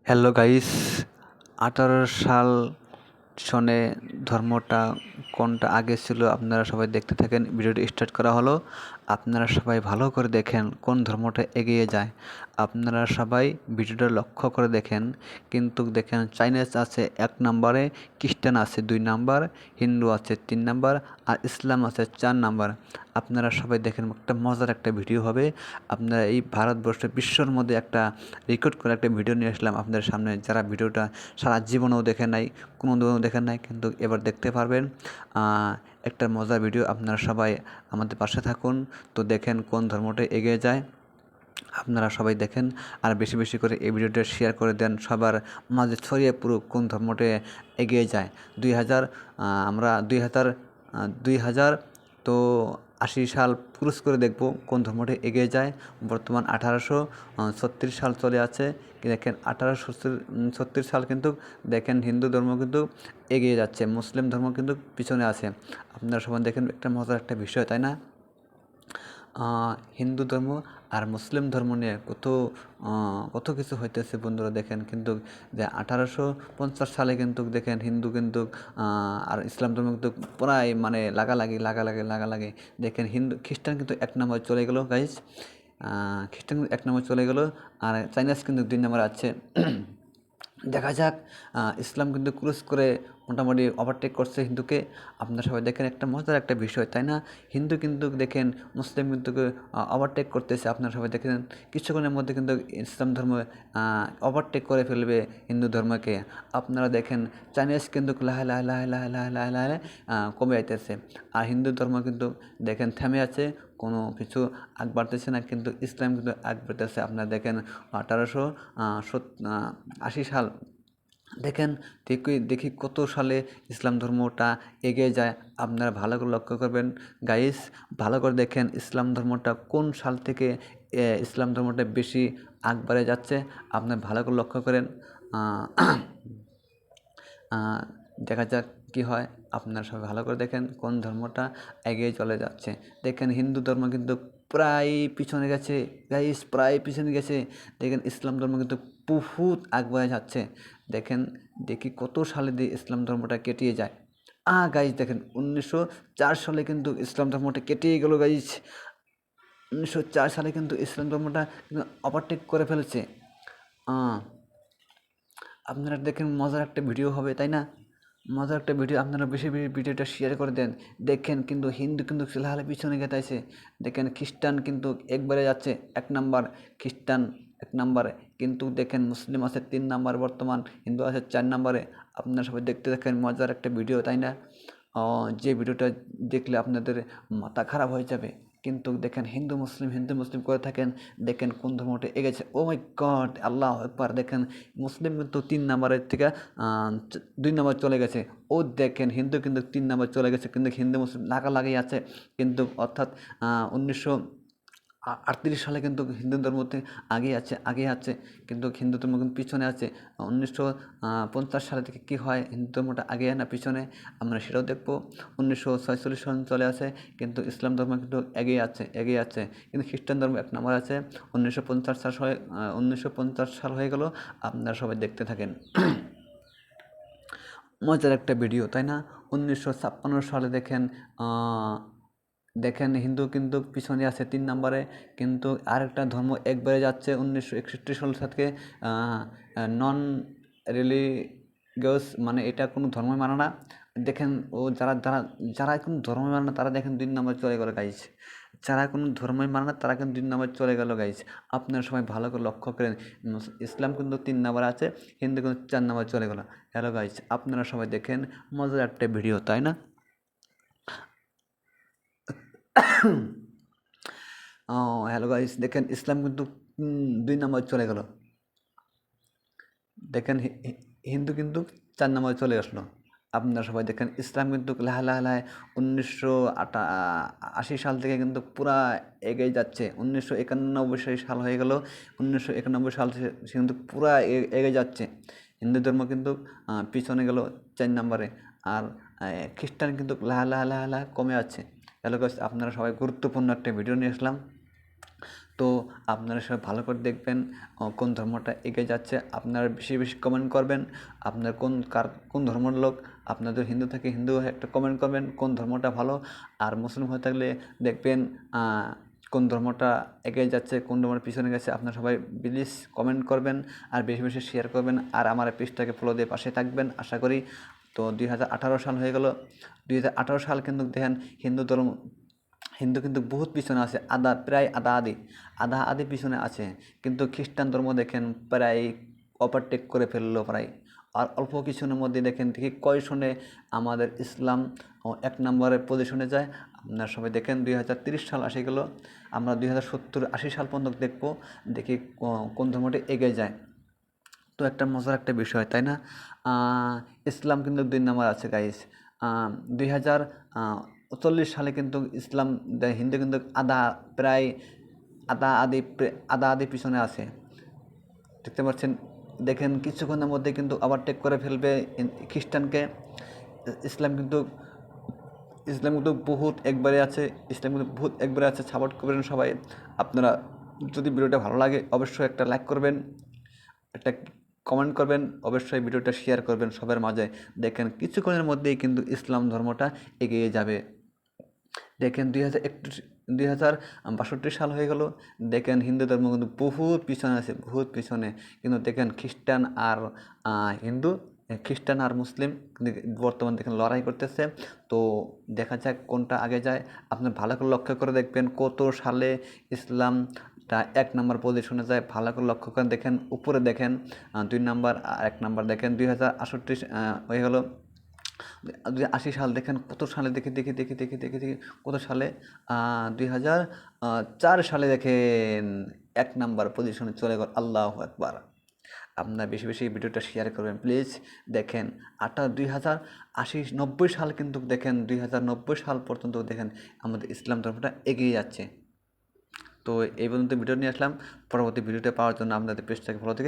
Hello guys, 18 সাল সনে ধর্মটা কোনটা আগে ছিল আপনারা সবাই দেখতে থাকেন। ভিডিওটি স্টার্ট করা হলো। আপনারা সবাই ভালো করে দেখেন কোন ধর্মটা এগিয়ে যায়। আপনারা সবাই ভিডিওটা লক্ষ্য করে দেখেন, কিন্তু দেখেন চাইনিজ আছে 1 নম্বরে, খ্রিস্টান আছে 2 নাম্বার, হিন্দু আছে 3 নাম্বার, আর ইসলাম আছে 4 নাম্বার। আপনারা সবাই দেখেন, একটা মজার একটা ভিডিও হবে। আপনারা এই ভারতবর্ষে বিশ্বর মধ্যে একটা রেকর্ড করে একটা ভিডিও নিয়ে আসলাম আপনাদের সামনে, যারা ভিডিওটা সারা জীবনেও দেখেন নাই, কোনো দিনও দেখেন নাই, কিন্তু এবার দেখতে পারবেন। একটা মজার ভিডিও। আপনারা সবাই আমাদের পাশে থাকুন, তো দেখেন কোন ধর্মটা এগিয়ে যায়। আপনারা সবাই দেখেন, আর বেশি বেশি করে এই ভিডিওটা শেয়ার করে দেন, সবার মাঝে ছড়িয়ে পুরো কোন ধর্মটা এগিয়ে যায়। 2000 আমরা 2000 তো 80 সাল ক্রুজ করে দেখব কোন ধর্মটা এগিয়ে যায়। বর্তমান 1836 সাল চলে আছে। দেখেন 1836 সাল কিন্তু দেখেন হিন্দু ধর্ম কিন্তু এগিয়ে যাচ্ছে, মুসলিম ধর্ম কিন্তু পিছনে আছে। আপনারা সবাই দেখেন, একটা মজার একটা বিষয়, তাই না? হিন্দু ধর্ম আর মুসলিম ধর্ম নিয়ে কত কিছু হইতেছে বন্ধুরা। দেখেন কিন্তু যে 1850 সালে কিন্তু দেখেন হিন্দু কিন্তু আর ইসলাম ধর্ম কিন্তু প্রায় মানে লাগালাগি। দেখেন হিন্দু খ্রিস্টান কিন্তু 1 নম্বর চলে গেল গাইজ। খ্রিস্টান 1 নম্বর চলে গেল, আর চাইনিজ কিন্তু 2 নম্বর আছে। দেখা যাক, ইসলাম কিন্তু ক্রুজ করে মোটামুটি ওভারটেক করছে হিন্দুকে। আপনারা সবাই দেখেন, একটা মজার একটা বিষয়, তাই না? হিন্দু কিন্তু দেখেন মুসলিম কিন্তু ওভারটেক করতেছে। আপনারা সবাই দেখেন কিছুক্ষণের মধ্যে কিন্তু ইসলাম ধর্ম ওভারটেক করে ফেলবে হিন্দু ধর্মকে। আপনারা দেখেন চাইনিজ কিন্তু লাহে লাহে লাহে লাহে লাহে লাহে লাহে কমে যাইতেছে, আর হিন্দু ধর্ম কিন্তু দেখেন থেমে আছে, কোনো কিছু আগ বাড়তেছে না, কিন্তু ইসলাম কিন্তু আগ বাড়তেছে। আপনারা দেখেন 1880 সাল দেখেন, দেখি কত সালে ইসলাম ধর্মটা এগিয়ে যায়। আপনারা ভালো করে লক্ষ্য করবেন গাইস, ভালো করে দেখেন ইসলাম ধর্মটা কোন সাল থেকে ইসলাম ধর্মটা বেশি আগ বাড়ে যাচ্ছে। আপনারা ভালো করে লক্ষ্য করেন, দেখা যাক কি হয়। আপনারা সবাই ভালো করে দেখেন কোন ধর্মটা এগিয়ে চলে যাচ্ছে। দেখেন হিন্দু ধর্ম কিন্তু প্রায় পিছনে গেছে গাইস, প্রায় পিছনে গেছে। দেখেন ইসলাম ধর্ম কিন্তু বহুত আগবাড়ে যাচ্ছে। দেখি কত সালে দিয়ে ইসলাম ধর্মটা কেটিয়ে যায়। গাইস দেখেন 1904 সালে কিন্তু ইসলাম ধর্মটা কেটিয়ে গেল গাইস। 1904 সালে কিন্তু ইসলাম ধর্মটা ওভারটেক করে ফেলেছে। আপনারা দেখেন মজার একটা ভিডিও হবে, তাই না? মজার একটা ভিডিও। আপনারা বেশি বেশি ভিডিওটা শেয়ার করে দেন। দেখেন কিন্তু হিন্দু কিন্তু ফিলহাল পিছনে গেতাইছে। দেখেন খ্রিস্টান কিন্তু একবারে যাচ্ছে 1 নাম্বার, খ্রিস্টান 1 নাম্বারে, কিন্তু দেখেন মুসলিম আছে 3 নাম্বার বর্তমান, হিন্দু আছে 4 নাম্বারে। আপনারা সবাই দেখতে দেখেন মজার একটা ভিডিও, তাই না? যে ভিডিওটা দেখলে আপনাদের মাথা খারাপ হয়ে যাবে। কিন্তু দেখেন হিন্দু মুসলিম করে থাকেন, দেখেন কোন ধর্মটা এগেছে। ও মাই গড, আল্লাহ একবার দেখেন মুসলিম কিন্তু 3 নাম্বারের থেকে 2 নাম্বার চলে গেছে। ও দেখেন হিন্দু কিন্তু 3 নাম্বার চলে গেছে, কিন্তু হিন্দু মুসলিম লাগালাগি আছে। কিন্তু অর্থাৎ 1938 সালে কিন্তু হিন্দু ধর্ম আগে আছে, কিন্তু হিন্দু ধর্ম কিন্তু পিছনে আছে। 1950 সালে থেকে কী হয়, হিন্দু ধর্মটা আগে না পিছনে, আমরা সেটাও দেখবো। 1946 সন চলে আসে, কিন্তু ইসলাম ধর্ম কিন্তু এগিয়ে আছে, কিন্তু খ্রিস্টান ধর্ম 1 নম্বর আছে। 1950 সাল হয়ে গেল। আপনারা সবাই দেখতে থাকেন। মজার একটা ভিডিও, তাই না? 1956 সালে দেখেন হিন্দু কিন্তু পিছনে আছে 3 নম্বরে, কিন্তু আরেকটা ধর্ম একবারে যাচ্ছে 1961 সাল থেকে। নন রিলিজিয়াস, মানে এটা কোনো ধর্মই মানে না। দেখেন ও যারা যারা যারা কোনো ধর্মই মানে না, তারা দেখেন 2 নম্বর চলে গেল গাইস। যারা কোনো ধর্মই মানে না, তারা কিন্তু 2 নম্বর চলে গেল গাইস। আপনারা সবাই ভালো করে লক্ষ্য করেন, ইসলাম কিন্তু 3 নম্বর আছে, হিন্দু কিন্তু 4 নম্বর চলে গেল। হ্যালো গাইস, আপনারা সবাই দেখেন মজার একটা ভিডিও, তাই না? হ্যালো গাইস, দেখেন ইসলাম কিন্তু 2 নম্বর চলে গেল। দেখেন হিন্দু কিন্তু 4 নম্বরে চলে আসলো। আপনারা সবাই দেখেন ইসলাম কিন্তু লাহে লাহে লাহে 1980 সাল থেকে কিন্তু পুরা এগিয়ে যাচ্ছে। 1991 সাল হয়ে গেল, 1991 সাল সে কিন্তু পুরা এগিয়ে যাচ্ছে। হিন্দু ধর্ম কিন্তু পিছনে গেল 4 নম্বরে, আর খ্রিস্টান কিন্তু লাহে লাহে লাহে লাহে কমে আছে। হ্যালো গাইস, আপনারা সবাই গুরুত্বপূর্ণ একটা ভিডিও নিয়ে আসলাম। তো আপনারা সবাই ভালো করে দেখবেন কোন ধর্মটা এগিয়ে যাচ্ছে। আপনারা বেশি বেশি কমেন্ট করবেন আপনার কোন ধর্মের লোক। আপনাদের হিন্দু থেকে হিন্দু হয়ে একটা কমেন্ট করবেন কোন ধর্মটা ভালো, আর মুসলিম হয়ে থাকলে দেখবেন কোন ধর্মটা এগিয়ে যাচ্ছে, কোন ধর্মের পিছনে গেছে। আপনারা সবাই প্লিজ কমেন্ট করবেন আর বেশি বেশি শেয়ার করবেন, আর আমার পেজটাকে ফলো দিয়ে পাশে থাকবেন আশা করি। তো 2018 সাল হয়ে গেল। 2018 সাল কিন্তু দেখেন হিন্দু কিন্তু বহুত পিছনে আছে, প্রায় আধা আধি পিছনে আছে। কিন্তু খ্রিস্টান ধর্ম দেখেন প্রায় ওভারটেক করে ফেললো প্রায়। আর অল্প কিছুদিনের মধ্যে দেখেন দেখি কয় সনে আমাদের ইসলাম 1 নম্বরের পজিশনে যায়। আপনারা সবাই দেখেন 2030 সাল আসে গেল, আমরা 2070-80 সাল পর্যন্ত দেখবো, দেখি কোন ধর্মটি এগিয়ে যায়। তো একটা মজার একটা বিষয়, তাই না? ইসলাম কিন্তু 2 নম্বর আছে গাইস। 2040 সালে কিন্তু হিন্দু কিন্তু প্রায় আধা আধি পিছনে আছে, দেখতে পাচ্ছেন। দেখেন কিছুক্ষণের মধ্যে কিন্তু ওভারটেক করে ফেলবে খ্রিস্টানকে। ইসলাম কিন্তু ইসলাম কিন্তু বহুত একবারে আছে, সাপোর্ট করবেন সবাই। আপনারা যদি ভিডিওটা ভালো লাগে অবশ্যই একটা লাইক করবেন, একটা কমেন্ট করবেন, অবশ্যই ভিডিওটা শেয়ার করবেন সবার মাঝে। দেখেন কিছুক্ষণের মধ্যেই কিন্তু ইসলাম ধর্মটা এগিয়ে যাবে। দেখেন 2062 সাল হয়ে গেল, দেখেন হিন্দু ধর্ম কিন্তু বহুত পিছনে আছে, বহুত পিছনে। কিন্তু দেখেন খ্রিস্টান আর মুসলিম কিন্তু বর্তমান দেখেন লড়াই করতেছে। তো দেখা যাক কোনটা আগে যায়। আপনি ভালো করে লক্ষ্য করে দেখবেন কত সালে ইসলামটা 1 নম্বর পজিশনে যায়। ভালো করে লক্ষ্য করে দেখেন, উপরে দেখেন 2 নম্বর আর 1 নম্বর দেখেন। 2068 হয়ে গেল। 2080 সাল দেখেন কত সালে, দেখি কত সালে, 2004 সালে দেখেন 1 নাম্বার পজিশনে চলে গেল। আল্লাহু আকবার। আপনারা বেশি বেশি ভিডিওটা শেয়ার করবেন প্লিজ। দেখেন 2080-90 সাল কিন্তু দেখেন 2090 সাল পর্যন্ত দেখেন আমাদের ইসলাম ধর্মটা এগিয়ে যাচ্ছে। তো এই পর্যন্ত ভিডিও নিয়ে আসলাম। পরবর্তী ভিডিওটা পাওয়ার জন্য আপনাদের পেজটাকে ফলো থেকে